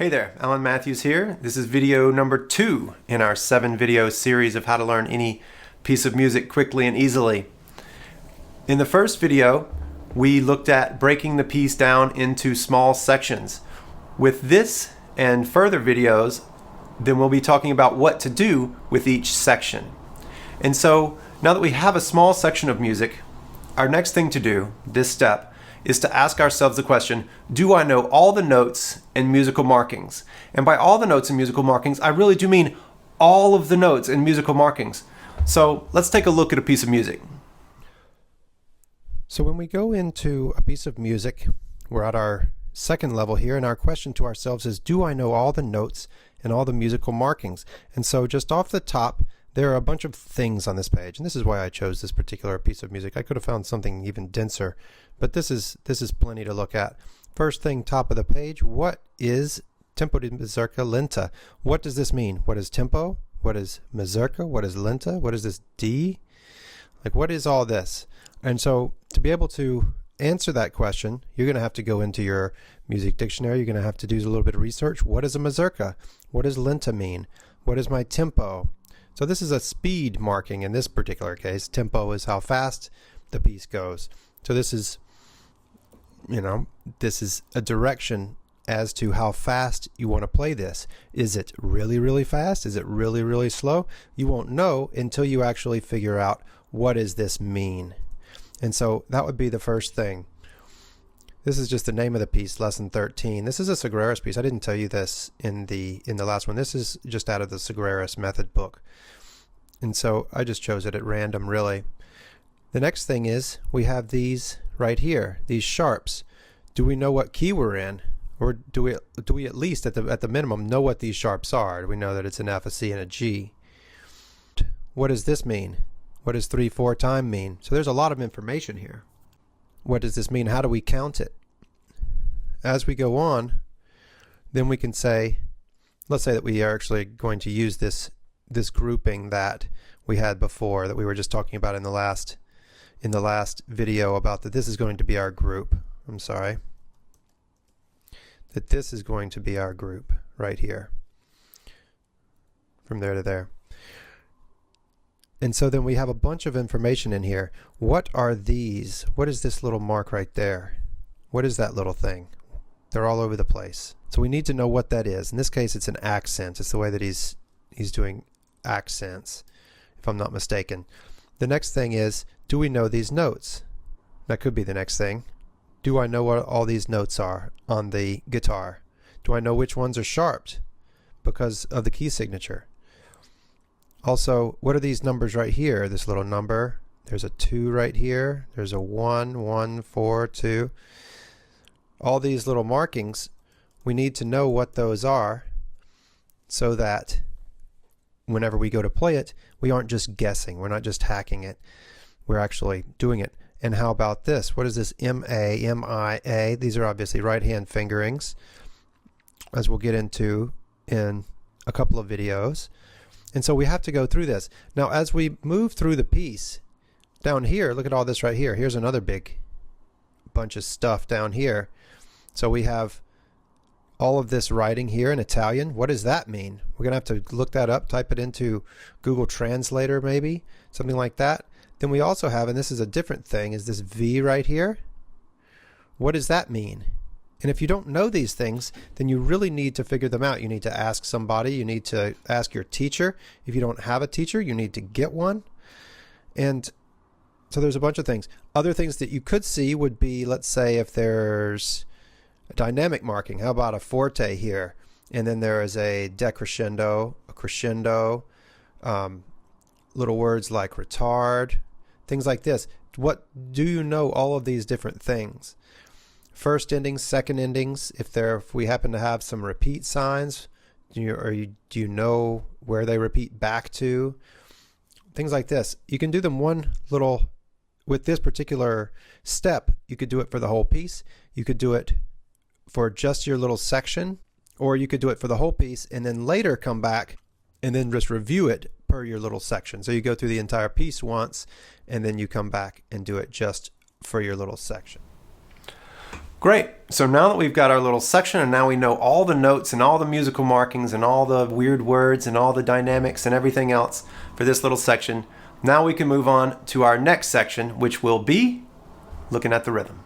Hey there, Alan Matthews here. This is video number 2 in our 7-video series of how to learn any piece of music quickly and easily. In the first video, we looked at breaking the piece down into small sections. With this and further videos, then we'll be talking about what to do with each section. And so, now that we have a small section of music, our next thing to do, this step, is to ask ourselves the question, do I know all the notes and musical markings? And by all the notes and musical markings, I really do mean all of the notes and musical markings. So let's take a look at a piece of music. So when we go into a piece of music, we're at our second level here, and our question to ourselves is, do I know all the notes and all the musical markings? And so just off the top, there are a bunch of things on this page, and this is why I chose this particular piece of music. I could have found something even denser, but this is plenty to look at. First thing, top of the page, what is tempo di mazurka lenta? What does this mean? What is tempo? What is mazurka? What is lenta? What is this D? Like, what is all this? And so to be able to answer that question, you're going to have to go into your music dictionary. You're going to have to do a little bit of research. What is a mazurka? What does lenta mean? What is my tempo? So this is a speed marking in this particular case. Tempo is how fast the piece goes. So this is, this is a direction as to how fast you want to play this. Is it really, really fast? Is it really, really slow? You won't know until you actually figure out what does this mean. And so that would be the first thing. This is just the name of the piece, Lesson 13. This is a Sagraris piece. I didn't tell you this in the last one. This is just out of the Sagraris method book. And so I just chose it at random, really. The next thing is we have these right here, these sharps. Do we know what key we're in? Or do we at least at the minimum know what these sharps are? Do we know that it's an F, a C, and a G? What does this mean? What does 3/4 time mean? So there's a lot of information here. What does this mean? How do we count it? As we go on, then we can say, let's say that we are actually going to use this grouping that we had before, that we were just talking about in the last video, about that this is going to be our group. I'm sorry. That this is going to be our group right here, from there to there. And so then we have a bunch of information in here. What are these? What is this little mark right there? What is that little thing? They're all over the place. So we need to know what that is. In this case, it's an accent. It's the way that he's doing accents, if I'm not mistaken. The next thing is, do we know these notes? That could be the next thing. Do I know what all these notes are on the guitar? Do I know which ones are sharped because of the key signature? Also, what are these numbers right here? This little number. There's a 2 right here. There's a 1, 1, 4, 2. All these little markings, we need to know what those are so that whenever we go to play it, we aren't just guessing. We're not just hacking it. We're actually doing it. And how about this? What is this M-A, M-I-A? These are obviously right-hand fingerings, as we'll get into in a couple of videos. And so we have to go through this. Now, as we move through the piece, down here, look at all this right here. Here's another big bunch of stuff down here. So we have all of this writing here in Italian. What does that mean? We're going to have to look that up, type it into Google Translator maybe, something like that. Then we also have, and this is a different thing, is this V right here. What does that mean? And if you don't know these things, then you really need to figure them out. You need to ask somebody. You need to ask your teacher. If you don't have a teacher, you need to get one. And so there's a bunch of things. Other things that you could see would be, let's say, if there's a dynamic marking. How about a forte here? And then there is a decrescendo, a crescendo, little words like retard, things like this. What do you know all of these different things? First endings, second endings, if we happen to have some repeat signs, do you know where they repeat back to? Things like this. You can do them with this particular step. You could do it for the whole piece. You could do it for just your little section, or you could do it for the whole piece and then later come back and then just review it per your little section. So you go through the entire piece once and then you come back and do it just for your little section. Great. So now that we've got our little section and now we know all the notes and all the musical markings and all the weird words and all the dynamics and everything else for this little section, now we can move on to our next section, which will be looking at the rhythm.